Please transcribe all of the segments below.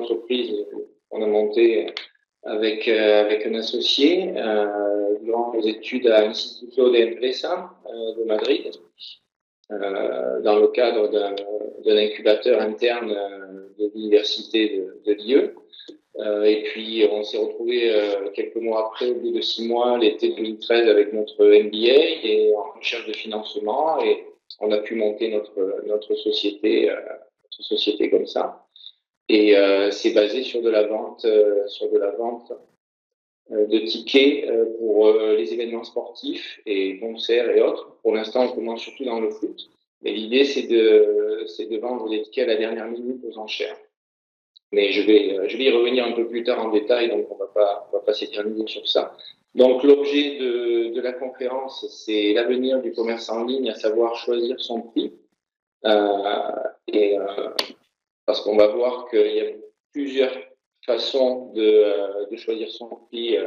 entreprise qu'on a montée avec un associé durant nos études à l'Instituto de Empresa de Madrid, dans le cadre d'un incubateur interne de l'université de Lille. Et puis, on s'est retrouvé quelques mois après, au bout de 6 mois, l'été 2013, avec notre MBA et en recherche de financement. Et on a pu monter notre société comme ça. Et c'est basé sur de la vente, de tickets pour les événements sportifs et concerts et autres. Pour l'instant, on commence surtout dans le foot. Mais l'idée, c'est de vendre des tickets à la dernière minute aux enchères. Mais je vais y revenir un peu plus tard en détail, donc on va pas s'éterniser sur ça. Donc l'objet de la conférence, c'est l'avenir du commerce en ligne, à savoir choisir son prix. Parce qu'on va voir qu'il y a plusieurs façons de choisir son prix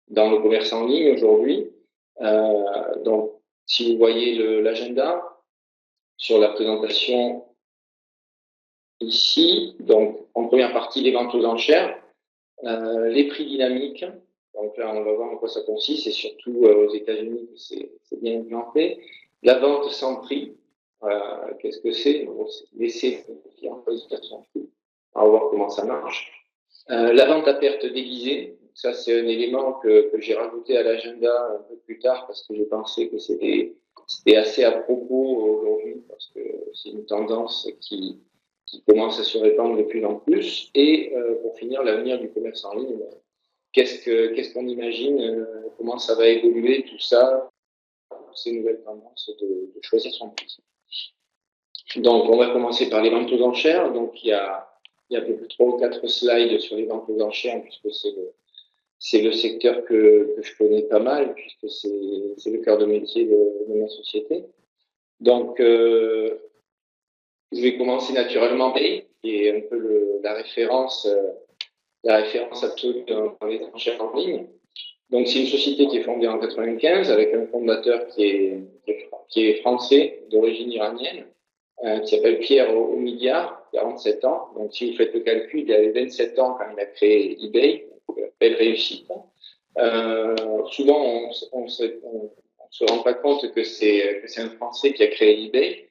dans le commerce en ligne aujourd'hui. Donc, si vous voyez l'agenda sur la présentation ici, donc en première partie, les ventes aux enchères, les prix dynamiques. Donc là, on va voir en quoi ça consiste, et surtout aux États-Unis, c'est bien implanté. La vente sans prix, qu'est-ce que c'est? Bon, c'est laisser le client choisir son prix. On va voir comment ça marche. La vente à perte déguisée, ça c'est un élément que j'ai rajouté à l'agenda un peu plus tard parce que j'ai pensé que c'était assez à propos aujourd'hui parce que c'est une tendance qui commence à se répandre de plus en plus. Et pour finir, l'avenir du commerce en ligne, qu'est-ce qu'on imagine, comment ça va évoluer tout ça, ces nouvelles tendances de choisir son prix. Donc on va commencer par les ventes aux enchères. Donc il y a à peu près 3 ou 4 slides sur les ventes aux enchères, puisque c'est le secteur que je connais pas mal, puisque c'est le cœur de métier de ma société. Donc, je vais commencer naturellement qui est un peu la référence absolue dans les enchères en ligne. Donc, c'est une société qui est fondée en 95 avec un fondateur qui est français, d'origine iranienne, qui s'appelle Pierre Omidyar, 47 ans. Donc, si vous faites le calcul, il avait 27 ans quand il a créé eBay, donc belle réussite. Souvent, on se rend pas compte que c'est un Français qui a créé eBay.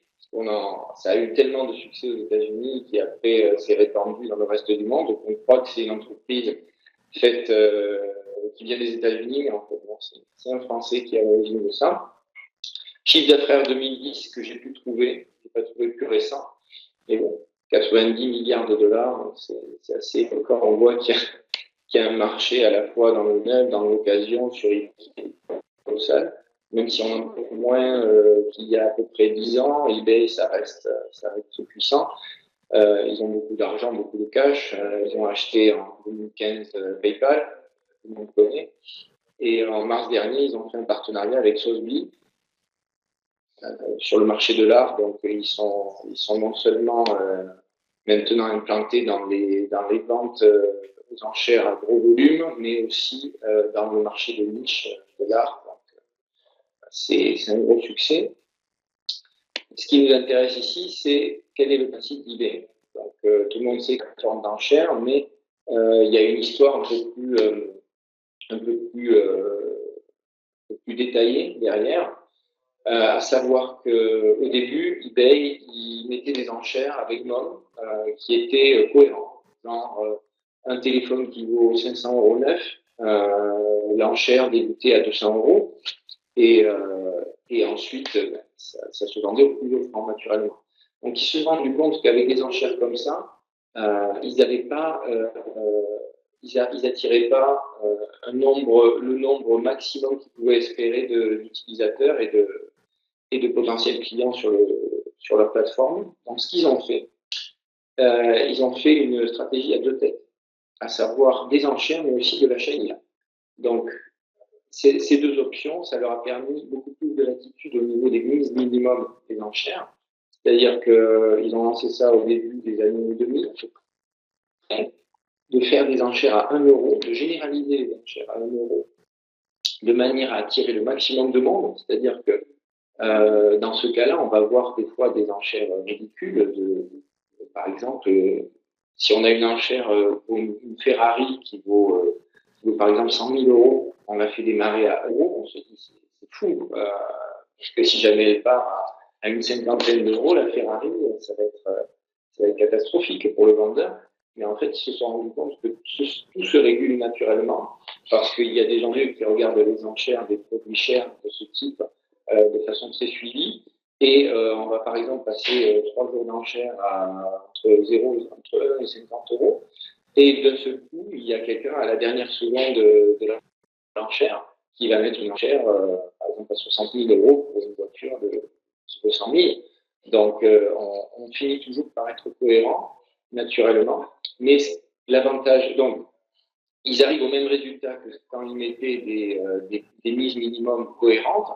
Ça a eu tellement de succès aux États-Unis qui après s'est répandu dans le reste du monde. Donc, on croit que c'est une entreprise faite qui vient des États-Unis, mais en fait, bon, c'est un Français qui est à l'origine de ça. Chiffre d'affaires 2010 que j'ai pu trouver, je n'ai pas trouvé le plus récent, mais bon, 90 milliards de dollars, c'est assez. Encore, on voit qu'il y a un marché à la fois dans le neuf, dans l'occasion, sur eBay colossal. Même si on en a beaucoup moins qu'il y a à peu près 10 ans, eBay, ça reste puissant. Ils ont beaucoup d'argent, beaucoup de cash. Ils ont acheté en 2015 PayPal, tout le monde connaît. Et en mars dernier, ils ont fait un partenariat avec Sotheby's sur le marché de l'art. Donc, ils sont non seulement maintenant implantés dans les ventes aux enchères à gros volume, mais aussi dans le marché de niche de l'art. Donc, c'est un gros succès. Ce qui nous intéresse ici, c'est quel est le principe d'eBay. Donc, tout le monde sait qu'il y a une forme d'enchère, mais il y a une histoire un peu plus détaillée derrière. À savoir qu'au début, eBay, il mettait des enchères avec nom qui étaient cohérents. Genre, un téléphone qui vaut 500 € neuf, l'enchère débutait à 200 €. Et ensuite, ça se vendait au plus offrant, naturellement. Donc, ils se sont rendus compte qu'avec des enchères comme ça, ils n'avaient pas, ils attiraient pas le nombre maximum qu'ils pouvaient espérer d'utilisateurs et de potentiels clients sur leur plateforme. Donc, ce qu'ils ont fait, ils ont fait une stratégie à 2 têtes, à savoir des enchères, mais aussi de l'achat immédiat. Donc, ces 2 options, ça leur a permis beaucoup plus de latitude au niveau des mises minimum des enchères. C'est-à-dire qu'ils ont lancé ça au début des années 2000, de faire des enchères à 1 €, de généraliser les enchères à 1 € de manière à attirer le maximum de monde. C'est-à-dire que dans ce cas-là, on va voir des fois des enchères ridicules par exemple, Si on a une enchère pour une Ferrari qui vaut par exemple 100 000 euros, on la fait démarrer à euros, on se dit c'est fou, parce que si jamais elle part à une cinquantaine d'euros, la Ferrari, ça va être catastrophique pour le vendeur. Mais en fait, ils se sont rendus compte que tout se régule naturellement parce qu'il y a des gens qui regardent les enchères des produits chers de ce type de façon très suivie. Et on va par exemple passer 3 jours d'enchères entre 0 entre 1 et 50 euros. Et d'un seul coup, il y a quelqu'un à la dernière seconde de l'enchère qui va mettre une enchère, par exemple, à 60 000 euros pour une voiture de 100 000. Donc, on finit toujours par être cohérent, naturellement. Mais l'avantage, donc, ils arrivent au même résultat que quand ils mettaient des mises minimum cohérentes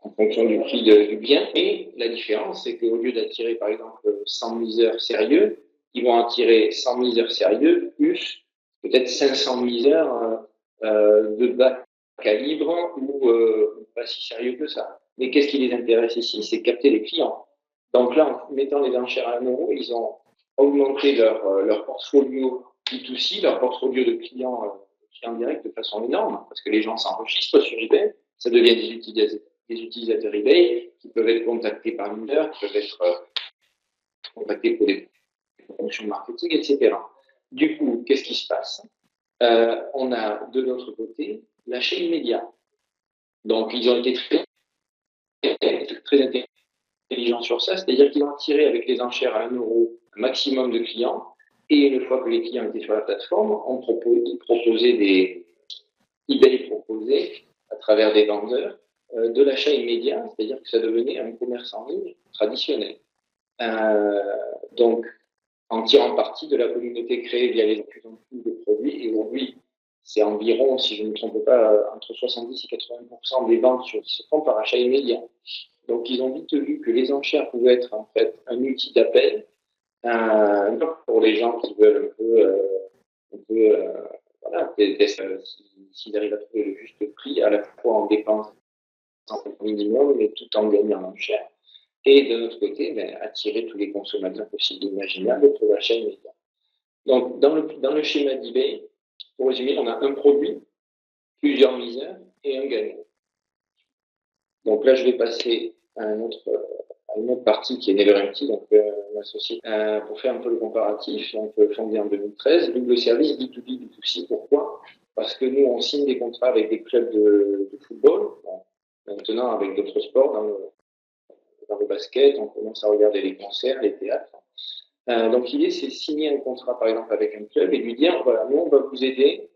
en fonction du prix du bien. Et la différence, c'est qu'au lieu d'attirer, par exemple, 100 miseurs sérieux, ils vont attirer 100 miseurs sérieux plus peut-être 500 miseurs de bas calibre ou pas si sérieux que ça. Mais qu'est-ce qui les intéresse ici? C'est capter les clients. Donc là, en mettant les enchères à 1 euro, ils ont augmenté leur portfolio B2C, leur portfolio de clients directs de façon énorme, parce que les gens s'enregistrent sur eBay, ça devient des utilisateurs eBay qui peuvent être contactés par Uber, qui peuvent être contactés pour des fonctions marketing, etc. Du coup, qu'est-ce qui se passe? On a de l'autre côté l'achat immédiat. Donc, ils ont été très intelligents sur ça, c'est-à-dire qu'ils ont attiré avec les enchères à 1 euro un maximum de clients. Et une fois que les clients étaient sur la plateforme, eBay proposait, à travers des vendeurs, de l'achat immédiat, c'est-à-dire que ça devenait un commerce en ligne traditionnel. Donc, en tirant parti de la communauté créée via les plus en plus de produits. Et aujourd'hui, c'est environ, si je ne me trompe pas, entre 70 et 80% des ventes qui se font par achat immédiat. Donc, ils ont vite vu que les enchères pouvaient être en fait un outil d'appel pour les gens qui veulent un peu voilà, s'ils arrivent à trouver le juste prix, à la fois en dépensant minimum, mais tout en gagnant en enchères. Et de notre côté, attirer tous les consommateurs possibles et imaginables pour l'achat immédiat. Donc, dans le schéma d'eBay, pour résumer, on a un produit, plusieurs miseurs et un gagnant. Donc là, je vais passer à une autre partie qui est NeverEmpty, donc ma société, pour faire un peu le comparatif. Donc, fondée en 2013, double service B2B, B2C. Pourquoi? Parce que nous, on signe des contrats avec des clubs de football, bon, maintenant avec d'autres sports, dans le basket, on commence à regarder les concerts, les théâtres. Donc l'idée, c'est de signer un contrat, par exemple, avec un club et lui dire, voilà, nous, on va vous aider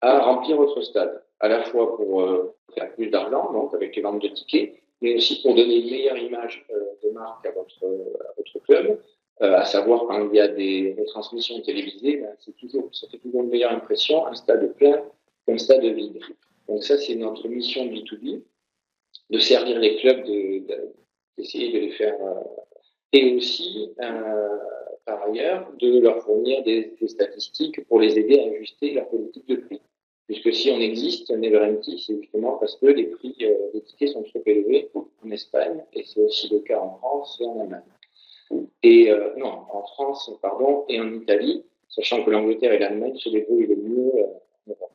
à remplir votre stade, à la fois pour faire plus d'argent, donc avec les ventes de tickets, mais aussi pour donner une meilleure image de marque à votre club, à savoir quand il y a des retransmissions télévisées, ça fait toujours une meilleure impression, un stade plein qu'un stade vide. Donc ça, c'est notre mission B2B, de servir les clubs, d'essayer de les faire et aussi, par ailleurs, de leur fournir des statistiques pour les aider à ajuster leur politique de prix. Puisque si on existe, NeverEmpty, c'est justement parce que les prix des tickets sont trop élevés en Espagne, et c'est aussi le cas en France et en Allemagne. Et non, en France, pardon, et en Italie, sachant que l'Angleterre et l'Allemagne se débrouillent le mieux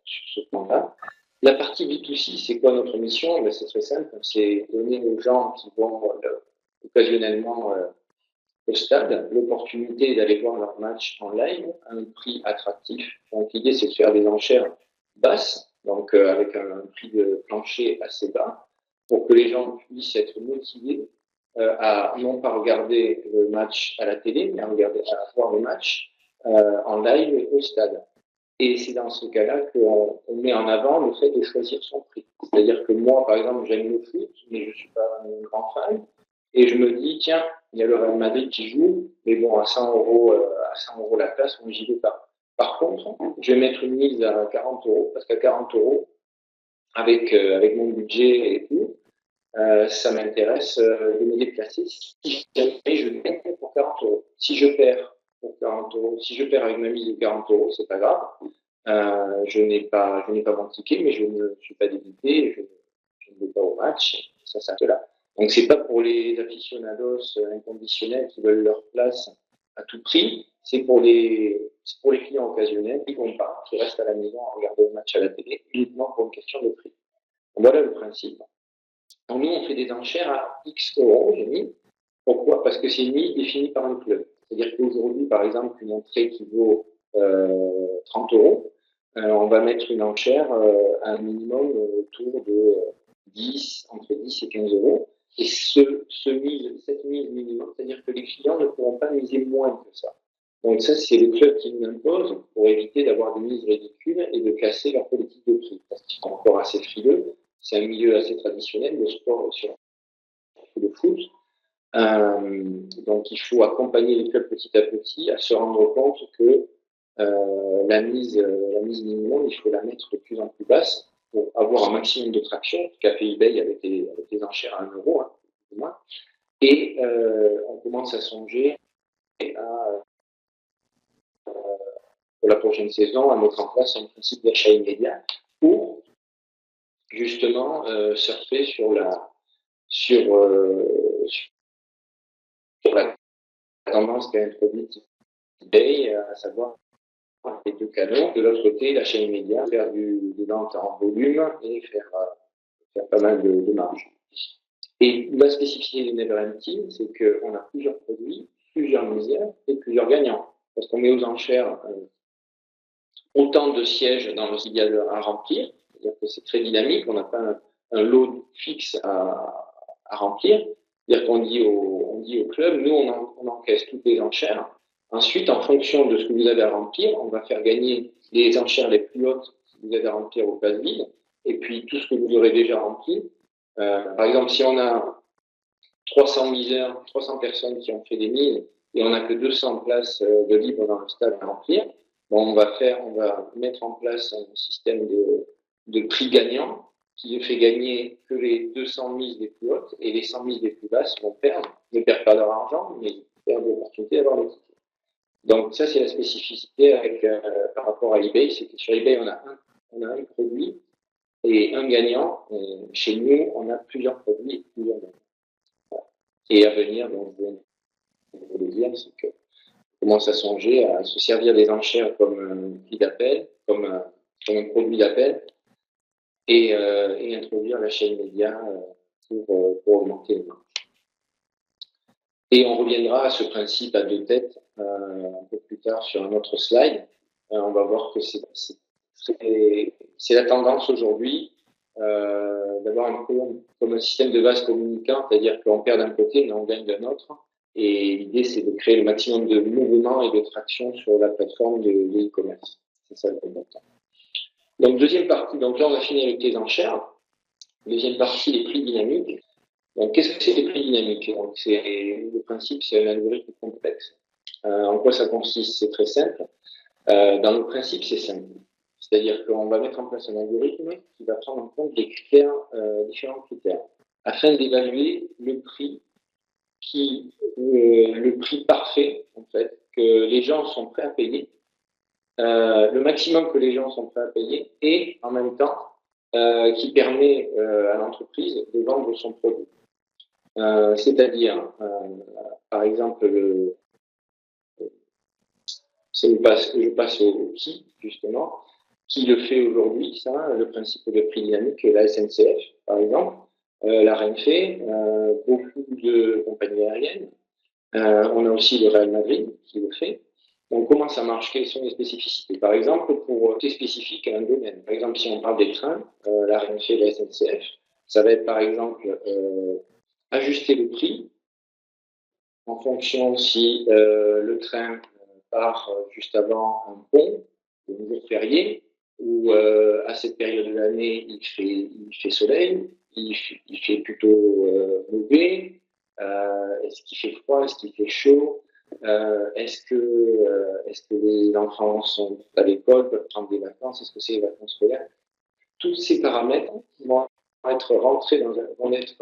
sur ce point-là. La partie B2C, c'est quoi notre mission? Ben, c'est très simple, c'est donner aux gens qui vont occasionnellement au stade l'opportunité d'aller voir leur match en live à un prix attractif. Donc l'idée, c'est de faire des enchères basses, donc avec un prix de plancher assez bas, pour que les gens puissent être motivés à non pas regarder le match à la télé, mais à voir le match en live au stade. Et c'est dans ce cas-là qu'on met en avant le fait de choisir son prix. C'est-à-dire que moi, par exemple, j'aime le foot, mais je ne suis pas un grand fan. Et je me dis, tiens, il y a le Real Madrid qui joue, mais bon, à 100 euros la place, moi, j'y vais pas. Par contre, je vais mettre une mise à 40 euros, parce qu'à 40 euros, avec mon budget et tout, ça m'intéresse de me déplacer si jamais je gagne pour 40 euros. Si je perds pour 40 euros, si je perds avec ma mise de 40 euros, c'est pas grave. Je n'ai pas mon ticket, mais je ne suis pas débité, je ne vais pas au match, ça s'arrête là. Donc c'est pas pour les aficionados inconditionnels qui veulent leur place à tout prix, c'est pour les clients occasionnels qui ne vont pas, qui restent à la maison à regarder le match à la télé, uniquement pour une question de prix. Voilà le principe. Donc nous, on fait des enchères à X euros, j'ai mis. Pourquoi? Parce que c'est une mise définie par un club. C'est-à-dire qu'aujourd'hui, par exemple, une entrée qui vaut 30 euros, on va mettre une enchère à un minimum autour de 10, entre 10 et 15 euros. Et cette mise minimum, c'est-à-dire que les clients ne pourront pas miser moins que ça. Donc ça, c'est le club qui nous impose pour éviter d'avoir des mises ridicules et de casser leur politique de prix. Parce qu'ils sont encore assez frileux. C'est un milieu assez traditionnel, le sport sur le foot. Donc il faut accompagner les clubs petit à petit à se rendre compte que la mise minimum, il faut la mettre de plus en plus basse pour avoir un maximum de traction, qu'a fait eBay avec les enchères à 1 euro, hein, plus ou moins. Et on commence à songer pour la prochaine saison à mettre en place un principe d'achat immédiat pour justement surfer sur la tendance qu'a introduite eBay, à savoir les deux canaux. De l'autre côté, l'achat immédiat, faire des ventes en volume et faire pas mal de marge. Et la spécificité du Never Empty, c'est qu'on a plusieurs produits, plusieurs misères et plusieurs gagnants. Parce qu'on met aux enchères autant de sièges dans le qu'il y a à remplir, c'est-à-dire que c'est très dynamique, on n'a pas un lot fixe à remplir. C'est-à-dire qu'on dit au club, nous on encaisse toutes les enchères. Ensuite, en fonction de ce que vous avez à remplir, on va faire gagner les enchères les plus hautes que vous avez à remplir aux places vides, et puis tout ce que vous aurez déjà rempli. Par exemple, si on a 300 miseurs, 300 personnes qui ont fait des mises, et on n'a que 200 places de libre dans le stade à remplir, bon, on va mettre en place un système de prix gagnant qui ne fait gagner que les 200 mises les plus hautes, et les 100 mises les plus basses vont perdre, ne perdent pas leur argent, mais ils perdent l'opportunité d'avoir le ticket. Donc ça, c'est la spécificité par rapport à eBay, c'est que sur eBay, on a un produit et un gagnant. Chez nous, on a plusieurs produits et plusieurs gagnants. Et à venir, donc, je vais le dire, c'est qu'on commence à songer à se servir des enchères comme un prix d'appel, comme un produit d'appel, et introduire l'achat immédiat pour augmenter les marges. Et on reviendra à ce principe à deux têtes un peu plus tard sur un autre slide. On va voir que c'est la tendance aujourd'hui d'avoir comme un système de vase communicant, c'est-à-dire qu'on perd d'un côté mais on gagne d'un autre. Et l'idée, c'est de créer le maximum de mouvement et de traction sur la plateforme de e-commerce. C'est ça le plus important. Donc, deuxième partie, donc là, on a fini avec les enchères. Deuxième partie, les prix dynamiques. Donc, qu'est-ce que c'est les prix dynamiques? Donc, le principe, c'est un algorithme complexe. En quoi ça consiste? C'est très simple. Dans le principe, c'est simple. C'est-à-dire qu'on va mettre en place un algorithme qui va prendre en compte des critères, différents critères, afin d'évaluer le prix le prix parfait, en fait, que les gens sont prêts à payer, le maximum que les gens sont prêts à payer, et en même temps, qui permet à l'entreprise de vendre son produit. C'est-à-dire, par exemple, je passe au qui, justement, qui le fait aujourd'hui, ça, le principe de prix dynamique, la SNCF, par exemple, la Renfe, beaucoup de compagnies aériennes. On a aussi le Real Madrid qui le fait. Donc, comment ça marche? Quelles sont les spécificités? Par exemple, pour tout spécifique à un domaine. Par exemple, si on parle des trains, la Renfe et la SNCF, ça va être par exemple ajuster le prix en fonction si le train part juste avant un pont, un jour férié, ou à cette période de l'année, il fait soleil, il fait plutôt mauvais, est-ce qu'il fait froid, est-ce qu'il fait chaud, est-ce que les enfants sont à l'école, peuvent prendre des vacances, est-ce que c'est les vacances scolaires? Tous ces paramètres vont vont être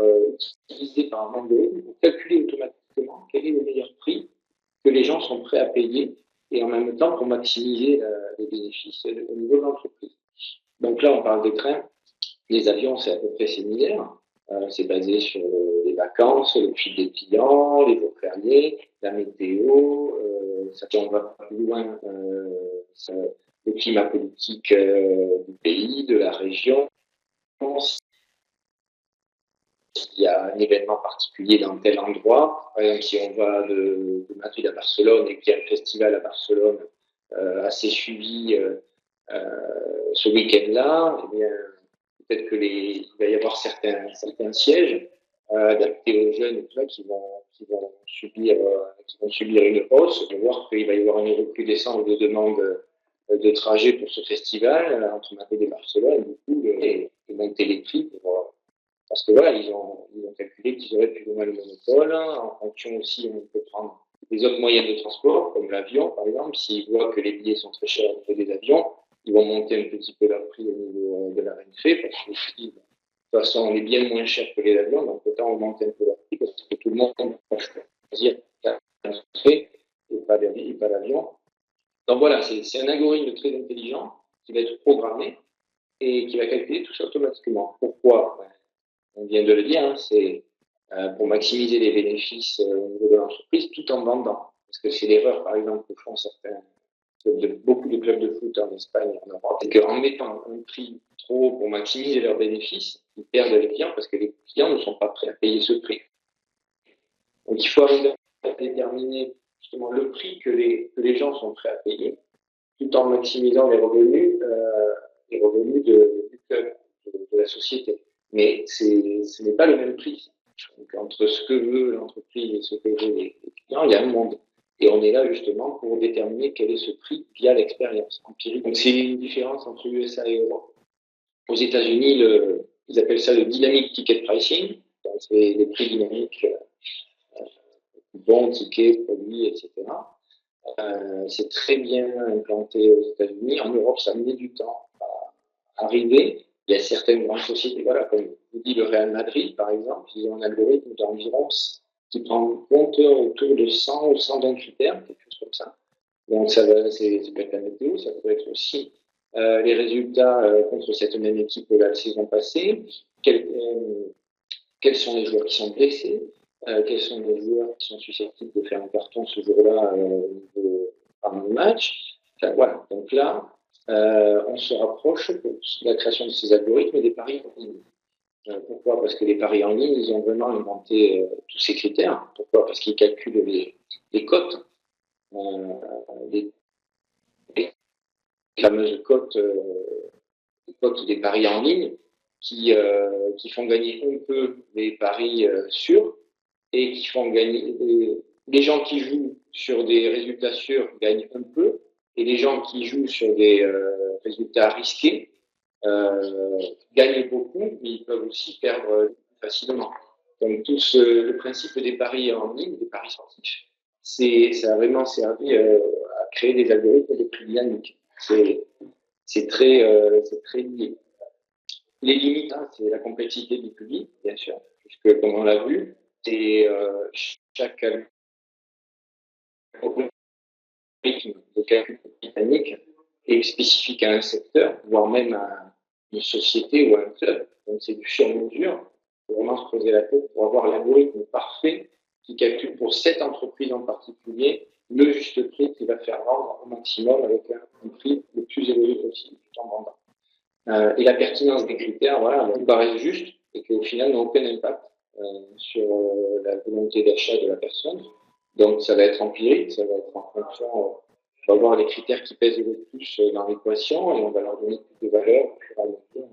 utilisés par un algorithme pour calculer automatiquement quel est le meilleur prix que les gens sont prêts à payer, et en même temps pour maximiser les bénéfices au niveau de l'entreprise. Donc là, on parle des trains. Les avions, c'est à peu près similaire. C'est basé sur les les vacances, le prix des clients, les jours fériés, la météo, ça on va plus loin, le climat politique du pays, de la région. S'il y a un événement particulier dans tel endroit, par exemple si on va de Madrid à Barcelone et qu'il y a un festival à Barcelone assez suivi ce week-end-là, eh bien, peut-être il va y avoir certains sièges adaptés aux jeunes et tout ça, qui vont subir une hausse. On va voir qu'il va y avoir une recrudescence de demandes de trajet pour ce festival entre Madrid et Barcelone. Du coup, et monter les prix parce que voilà, ils ont calculé qu'ils auraient plus ou moins le monopole. En fonction aussi, on peut prendre les autres moyens de transport, comme l'avion par exemple. S'ils voient que les billets sont très chers au niveau des avions, ils vont monter un petit peu leur prix au niveau de la Renfe, parce qu'ils se disent, de toute façon, on est bien moins cher que les avions, donc autant augmenter un peu leur prix, parce que tout le monde va choisir la Renfe et pas l'avion. Donc voilà, c'est un algorithme très intelligent qui va être programmé et qui va calculer tout ça automatiquement. Pourquoi? On vient de le dire, hein, c'est pour maximiser les bénéfices au niveau de l'entreprise tout en vendant. Parce que c'est l'erreur, par exemple, que font beaucoup de clubs de foot en Espagne et en Europe, c'est qu'en mettant un prix trop haut pour maximiser leurs bénéfices, ils perdent les clients parce que les clients ne sont pas prêts à payer ce prix. Donc il faut arriver à déterminer justement le prix que les gens sont prêts à payer, tout en maximisant les revenus du club, de la société. Mais ce n'est pas le même prix. Donc, entre ce que veut l'entreprise et ce que veulent les clients, il y a un monde. Et on est là justement pour déterminer quel est ce prix via l'expérience empirique. Donc c'est une différence entre USA et Europe. Aux États-Unis, ils appellent ça le dynamic ticket pricing. Donc c'est les prix dynamiques, bons, tickets, produits, etc. C'est très bien implanté aux États-Unis. En Europe, ça met du temps à arriver. Il y a certaines grandes sociétés, voilà, comme vous dit le Real Madrid, par exemple, ils ont un algorithme d'environ qui prend en compte autour de 100 ou 120 critères, quelque chose comme ça. Donc, ça peut être la météo, ça peut être aussi les résultats contre cette même équipe la saison passée, quels sont les joueurs qui sont blessés, quels sont les joueurs qui sont susceptibles de faire un carton ce jour-là pendant le match. Enfin, voilà, donc là, on se rapproche de la création de ces algorithmes et des paris en ligne. Pourquoi? Parce que les paris en ligne, ils ont vraiment inventé tous ces critères. Pourquoi? Parce qu'ils calculent les cotes, les fameuses cotes, les cotes des paris en ligne qui font gagner un peu les paris sûrs et qui font gagner les gens qui jouent sur des résultats sûrs gagnent un peu et les gens qui jouent sur des résultats risqués gagnent beaucoup, mais ils peuvent aussi perdre facilement. Donc tout le principe des paris en ligne, des paris sportifs, ça a vraiment servi à créer des algorithmes de prix dynamiques. C'est très lié. Les limites, hein, c'est la complexité du public, bien sûr, puisque comme on l'a vu, c'est chaque algorithme de calcul britannique est spécifique à un secteur, voire même à une société ou à un club. Donc c'est du sur-mesure. Il faut vraiment se creuser la tête pour avoir l'algorithme parfait qui calcule pour cette entreprise en particulier le juste prix qui va faire vendre au maximum avec un prix le plus élevé possible tout en vendant. Et la pertinence des critères, voilà, nous paraissent justes et qu'au final n'ont aucun impact sur la volonté d'achat de la personne. Donc ça va être empirique, ça va être en fonction, on va voir les critères qui pèsent le plus dans l'équation et on va leur donner plus de valeur au fur et à mesure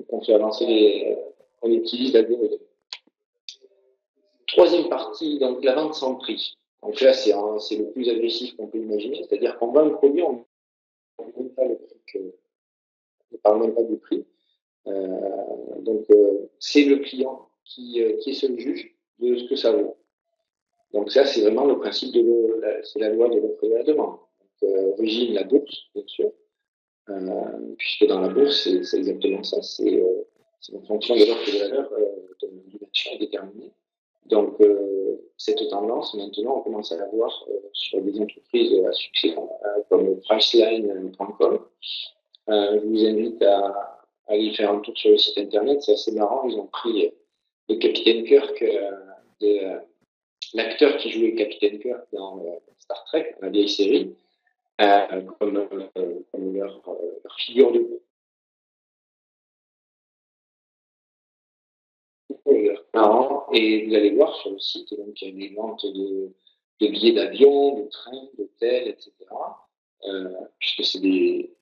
qu'on fait avancer on utilise l'algorithme. Troisième partie, donc la vente sans prix. Donc là, c'est le plus agressif qu'on peut imaginer, c'est-à-dire qu'on vend un produit, on ne parle même pas le prix on ne parle même pas du prix. Donc c'est le client qui est seul juge de ce que ça vaut. Donc ça, c'est vraiment le principe c'est la loi de l'offre et de la demande. Donc, régime la bourse, bien sûr, puisque dans la bourse, c'est exactement ça, c'est en fonction de l'offre et de la valeur d'une action déterminée. Donc, cette tendance, maintenant, on commence à la voir sur des entreprises à succès comme Priceline.com. Je vous invite à aller faire un tour sur le site internet, c'est assez marrant, ils ont pris de Capitaine Kirk, l'acteur qui jouait Capitaine Kirk dans Star Trek, la vieille série, comme leur figure de parents. Et vous allez voir sur le site, donc il y a des ventes de billets d'avion, de train, d'hôtels, etc. Puisque c'est des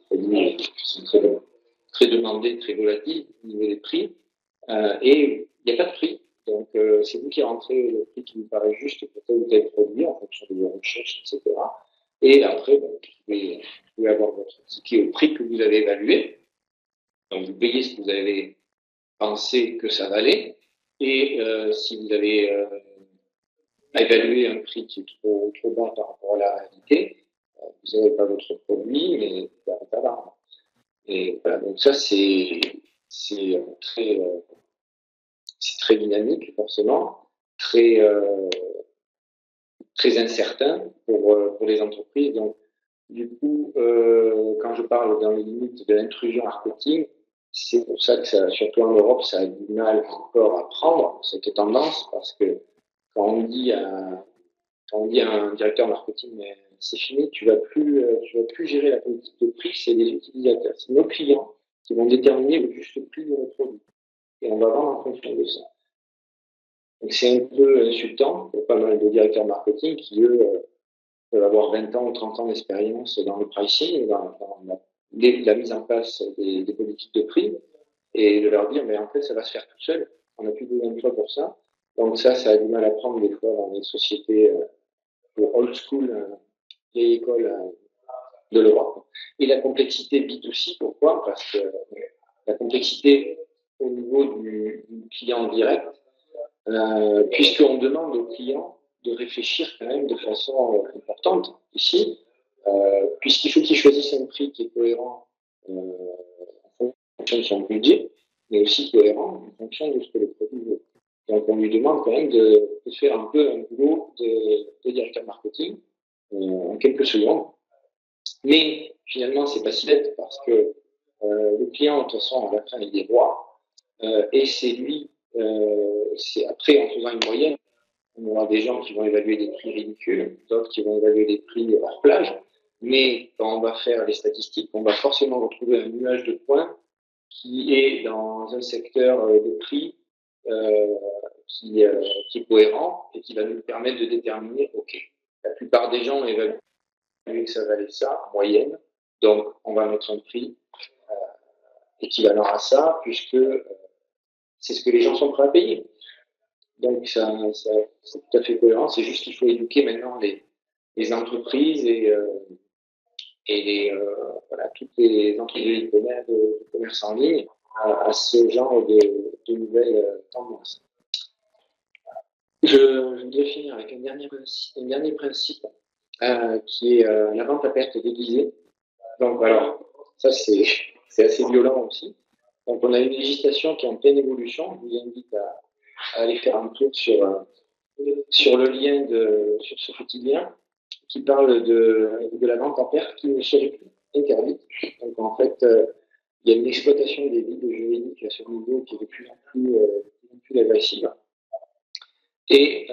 produits qui sont très demandés, très volatiles au niveau des prix. Et il n'y a pas de prix. Donc, c'est vous qui rentrez le prix qui vous paraît juste pour tel ou tel produit en fonction de vos recherches, etc. Et après, vous pouvez avoir votre ticket au prix que vous avez évalué. Donc, vous payez ce que vous avez pensé que ça valait. Et si vous avez évalué un prix qui est trop bas par rapport à la réalité, vous n'avez pas votre produit, mais vous n'avez pas d'argent. Et voilà, donc ça, c'est très dynamique, forcément, très incertain pour les entreprises. Donc, du coup, quand je parle dans les limites de l'intrusion marketing, c'est pour ça que surtout en Europe, ça a du mal encore à prendre cette tendance, parce que quand on dit à un directeur marketing, c'est fini, tu vas plus gérer la politique de prix, c'est les utilisateurs, c'est nos clients qui vont déterminer le juste prix de nos produits. Et on va vendre en fonction de ça. Donc c'est un peu insultant pour pas mal de directeurs marketing qui, eux, peuvent avoir 20 ans ou 30 ans d'expérience dans le pricing, dans la mise en place des politiques de prix, et de leur dire, mais en fait, ça va se faire tout seul. On n'a plus besoin de toi pour ça. Donc ça a du mal à prendre des fois dans les sociétés old school, vieille école de l'Europe. Et la complexité B2C, pourquoi? Parce que la complexité au niveau du client direct, puisqu'on demande aux clients de réfléchir quand même de façon importante ici, puisqu'il faut qu'ils choisissent un prix qui est cohérent en fonction de son budget, mais aussi cohérent en fonction de ce que le produit veut. Donc on lui demande quand même de faire un peu un boulot de directeur marketing en quelques secondes. Mais finalement, c'est pas si bête parce que le client, de toute façon, à la fin, il est roi. Et c'est lui, c'est après, en faisant une moyenne, on aura des gens qui vont évaluer des prix ridicules, d'autres qui vont évaluer des prix hors plage. Mais quand on va faire les statistiques, on va forcément retrouver un nuage de points qui est dans un secteur de prix qui est cohérent et qui va nous permettre de déterminer, OK, la plupart des gens évaluent que ça valait ça, en moyenne, donc on va mettre un prix équivalent à ça, puisque c'est ce que les gens sont prêts à payer. Donc ça c'est tout à fait cohérent, c'est juste qu'il faut éduquer maintenant les entreprises et toutes les entreprises de commerce en ligne à ce genre de nouvelles tendances. Je voudrais finir avec un dernier principe qui est la vente à perte déguisée. Donc, alors, ça, c'est assez violent aussi. Donc, on a une législation qui est en pleine évolution. Je vous invite à aller faire un tour sur le lien sur ce petit lien qui parle de la vente à perte qui ne serait plus interdite. Donc, en fait, il y a une exploitation des vides juridiques à ce niveau qui est de plus en plus agressive. Et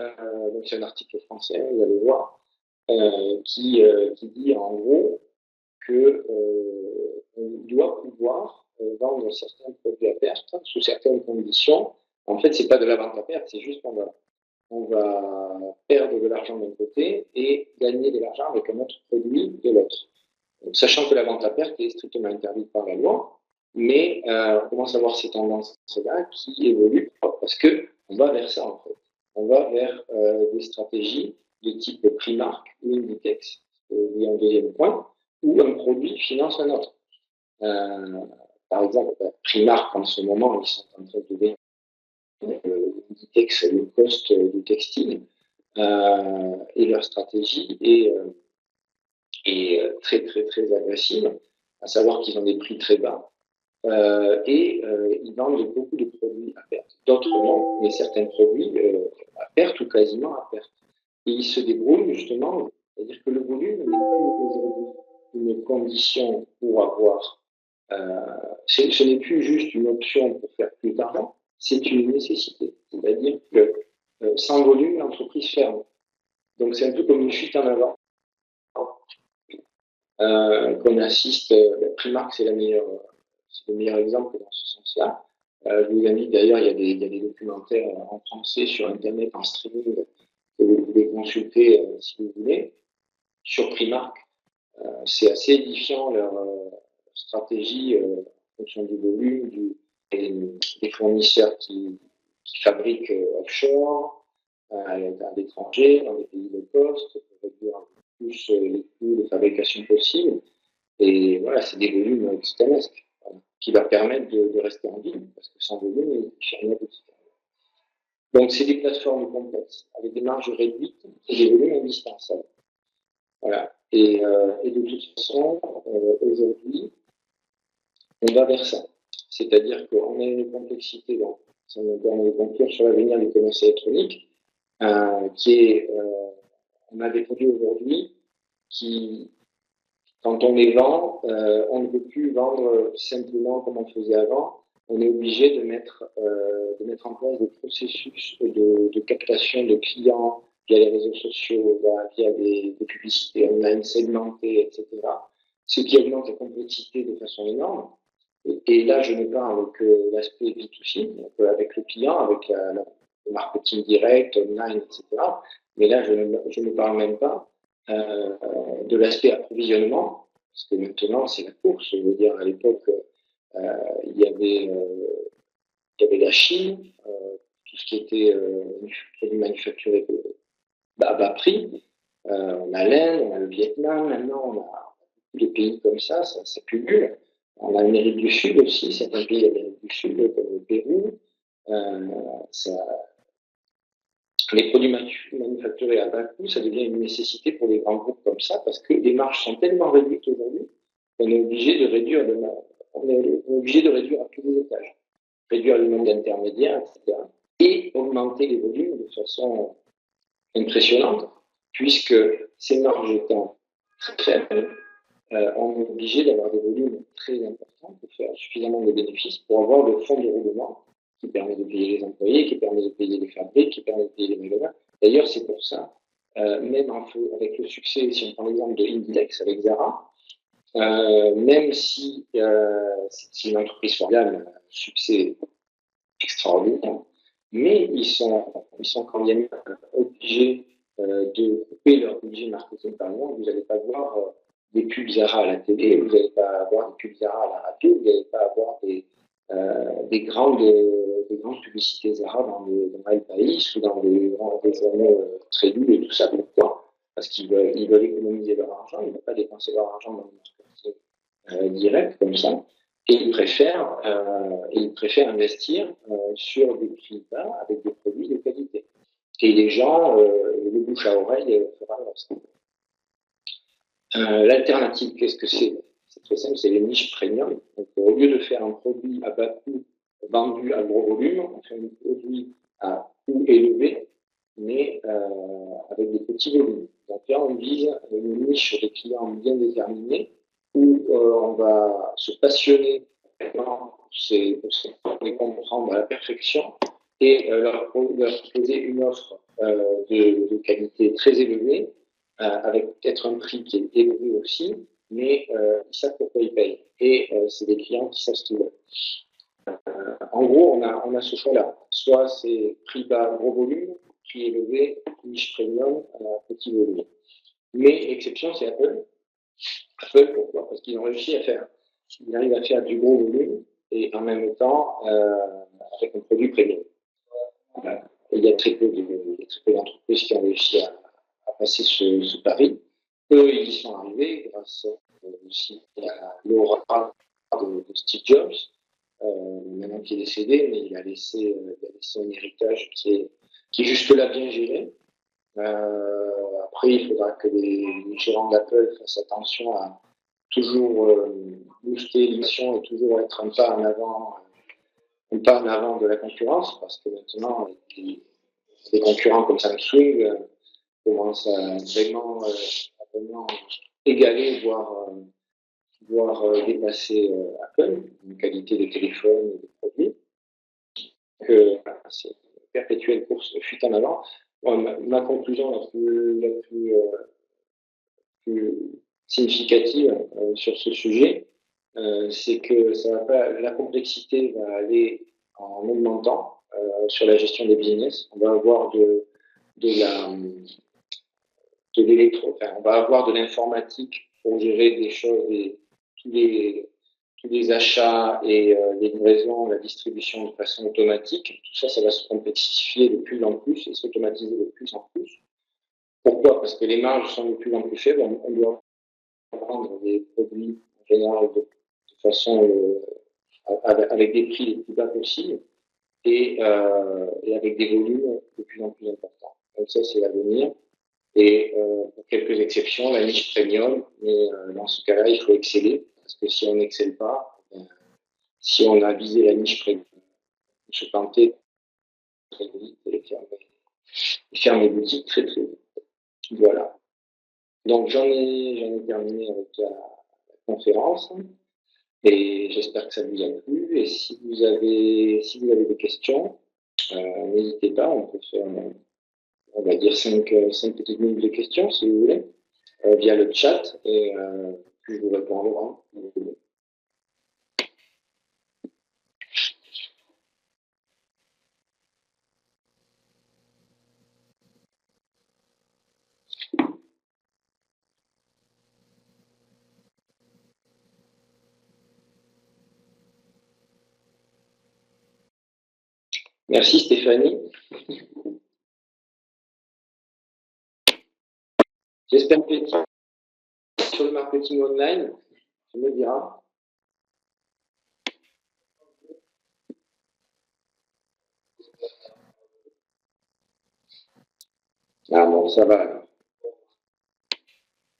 donc, c'est un article français, vous allez voir, qui dit en gros que on doit pouvoir vendre certains produits à perte sous certaines conditions. En fait, c'est pas de la vente à perte, c'est juste on va perdre de l'argent d'un côté et gagner de l'argent avec un autre produit de l'autre. Sachant que la vente à perte est strictement interdite par la loi, mais on commence à voir ces tendances-là qui évoluent parce que on va vers ça en fait. On va vers des stratégies de type prix marque ou Inditex, lié en deuxième point, où un produit finance un autre. Par exemple, Primark, en ce moment, ils sont en train de vendre Inditex, le cost du textile, et leur stratégie est très, très, très agressive, à savoir qu'ils ont des prix très bas, et ils vendent beaucoup de produits à perte. D'autres non, mais certains produits à perte ou quasiment à perte. Et ils se débrouillent justement, c'est-à-dire que le volume n'est plus aujourd'hui une condition pour avoir. Ce n'est plus juste une option pour faire plus d'argent, c'est une nécessité. C'est-à-dire que sans volume, l'entreprise ferme. Donc c'est un peu comme une fuite en avant qu'on assiste. Primark, c'est le meilleur exemple dans ce sens-là. Je vous invite d'ailleurs, il y a des documentaires en français sur Internet, en streaming, que vous pouvez consulter si vous voulez. Sur Primark, c'est assez édifiant leur stratégie en fonction du volume, des fournisseurs qui fabriquent offshore, à l'étranger, dans des pays low cost, pour réduire plus les coûts de fabrication possibles. Et voilà, c'est des volumes titanesques qui leur permettent de rester en vie, parce que sans volume, ils ferment petit. Donc, c'est des plateformes complexes, avec des marges réduites et des volumes indispensables. Voilà. Et de toute façon, aujourd'hui, on va vers ça. C'est-à-dire qu'on a une complexité, donc, ça nous permet de conclure sur l'avenir du commerce électronique, qui est, on a des produits aujourd'hui qui, quand on les vend, on ne peut plus vendre simplement comme on faisait avant. On est obligé de mettre en place des processus de captation de clients via les réseaux sociaux, via des publicités online segmentées, etc. Ce qui augmente la complexité de façon énorme. Et là, je ne parle que l'aspect B2C, avec le client, avec le marketing direct, online, etc. Mais là, je ne parle même pas de l'aspect approvisionnement, parce que maintenant, c'est la course. Je veux dire, à l'époque, il y avait la Chine, tout ce qui était produit manufacturé à bas prix. On a l'Inde, on a le Vietnam, maintenant, on a des pays comme ça pullule. On a l'Amérique du Sud aussi, certains pays d'Amérique du Sud, comme le Pérou. Ça, les produits manufacturés à bas coût, ça devient une nécessité pour les grands groupes comme ça, parce que les marges sont tellement réduites aujourd'hui qu'on est obligé de réduire on est obligé de réduire à tous les étages, réduire le nombre d'intermédiaires, etc. Et augmenter les volumes de façon impressionnante, puisque ces marges étant très faibles, on est obligé d'avoir des volumes très importants pour faire suffisamment de bénéfices pour avoir le fonds de roulement qui permet de payer les employés, qui permet de payer les fabriques, qui permet de payer les magasins. D'ailleurs, c'est pour ça, même avec le succès, si on prend l'exemple de Indilex avec Zara, même si c'est une entreprise formidable, un succès extraordinaire, mais ils sont quand même obligés de couper leur budget marketing. Par exemple, vous n'allez pas voir des pubs Zara à la télé, vous n'allez pas avoir des pubs Zara à la radio, vous n'allez pas avoir des grandes publicités Zara dans El País ou dans des journaux très lus et tout ça. Pourquoi? Parce qu'ils veulent économiser leur argent, ils ne veulent pas dépenser leur argent dans le marketing direct comme ça. Et ils préfèrent investir sur des prix bas avec des produits de qualité. Et les gens, le bouche à oreille fera le reste. L'alternative, qu'est-ce que c'est? C'est très simple, c'est les niches premium. Donc, au lieu de faire un produit à bas coût vendu à gros volume, on fait un produit à coût élevé, mais avec des petits volumes. Donc là, on vise une niche de clients bien déterminée où on va se passionner pour les comprendre à la perfection et leur proposer une offre de qualité très élevée, avec peut-être un prix qui est élevé aussi, mais ils savent pourquoi ils payent. Et c'est des clients qui savent ce qu'ils veulent. En gros, on a ce choix-là. Soit c'est prix bas, gros volume, prix élevé, niche premium, petit volume. Mais exception, c'est Apple. Apple, pourquoi? Parce qu'ils ont réussi ils arrivent à faire du gros volume et en même temps avec un produit premium. Voilà. Et il y a très peu d'entreprises qui ont réussi à passer ce pari. Eux, ils y sont arrivés grâce aussi à l'aura de Steve Jobs, maintenant qui est décédé, mais il a laissé un héritage qui est juste là bien géré. Après, il faudra que les gérants d'Apple fassent attention à toujours booster l'émission et toujours être un pas en avant de la concurrence, parce que maintenant, les concurrents comme Samsung commencent à vraiment égaler, voire dépasser Apple, en qualité de téléphone et de produits. voilà, c'est une perpétuelle course fuite en avant. Bon, ma conclusion la plus significative sur ce sujet, c'est que ça va pas, la complexité va aller en augmentant sur la gestion des business. On va avoir de la, de l'électro, enfin, on va avoir de l'informatique pour gérer des choses, tous les, tous les achats et les livraisons, la distribution de façon automatique. Tout ça, ça va se complexifier de plus en plus et s'automatiser de plus en plus. Pourquoi? Parce que les marges sont de plus en plus faibles. On doit vendre des produits en général de façon avec des prix les plus bas possibles et avec des volumes de plus en plus importants. Donc ça, c'est l'avenir. Et pour quelques exceptions, la niche premium, mais dans ce cas-là, il faut exceller, parce que si on n'excelle pas, si on a visé la niche premium, on se planter très vite et fermer les boutiques très très vite. Voilà. Donc j'en ai terminé avec la conférence et j'espère que ça vous a plu. Et si vous avez des questions, n'hésitez pas, on peut faire, on va dire, 5 petites minutes de questions si vous voulez, via le chat et puis je vous répondrai. Hein. Merci Stéphanie. J'espère que sur le marketing online, tu me diras. Ah bon, ça va.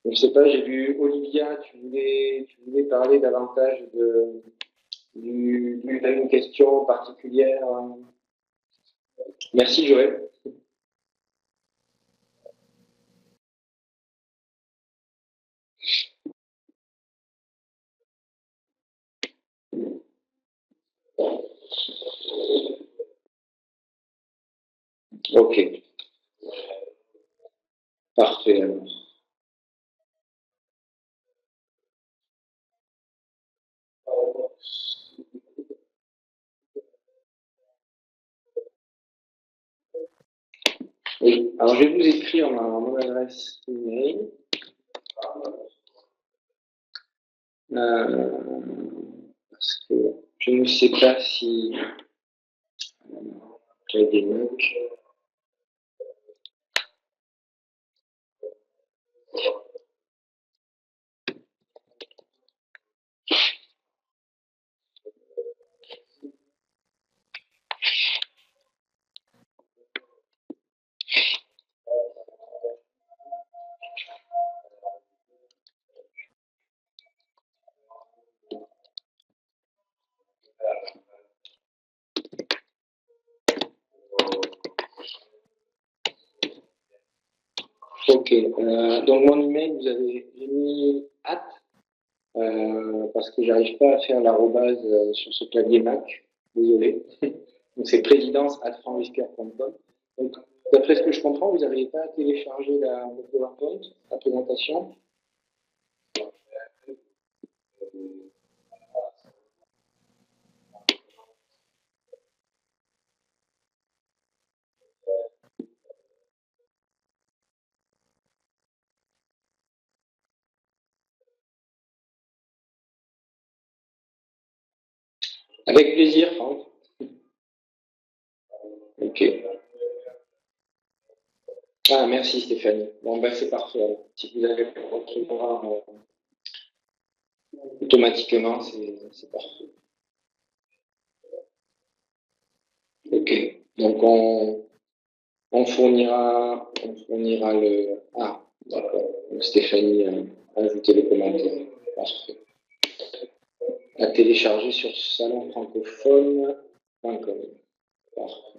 Je ne sais pas, j'ai vu Olivia, tu voulais parler davantage d'une question particulière. Merci Joël. Ok, parfait. Oui, alors je vais vous écrire mon adresse email. Parce que je ne sais pas si il y a des mecs. Ok, donc mon email, j'ai mis hâte parce que j'arrive pas à faire l'arrobase sur ce clavier Mac. Désolé. Donc c'est présidence@franrisquer.com. Donc d'après ce que je comprends, vous n'arrivez pas à télécharger le PowerPoint, la présentation. Avec plaisir, Franck. Ok. Ah, merci Stéphanie. Bon, ben c'est parfait. Alors. Si vous avez votre programme automatiquement, c'est parfait. Ok. Donc on fournira le. Ah, d'accord. Donc Stéphanie a ajouté les commentaires. Parfait. À télécharger sur salonfrancophone.com. Parfait.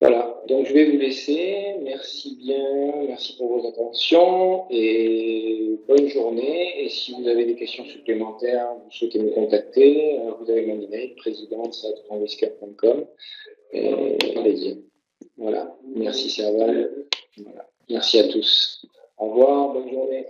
Voilà, donc je vais vous laisser. Merci bien, merci pour vos attentions et bonne journée. Et si vous avez des questions supplémentaires, vous souhaitez me contacter, vous avez mon email, présidente@transvisca.com. Et allez-y. Voilà, merci Serval. Voilà. Merci à tous. Au revoir, bonne journée.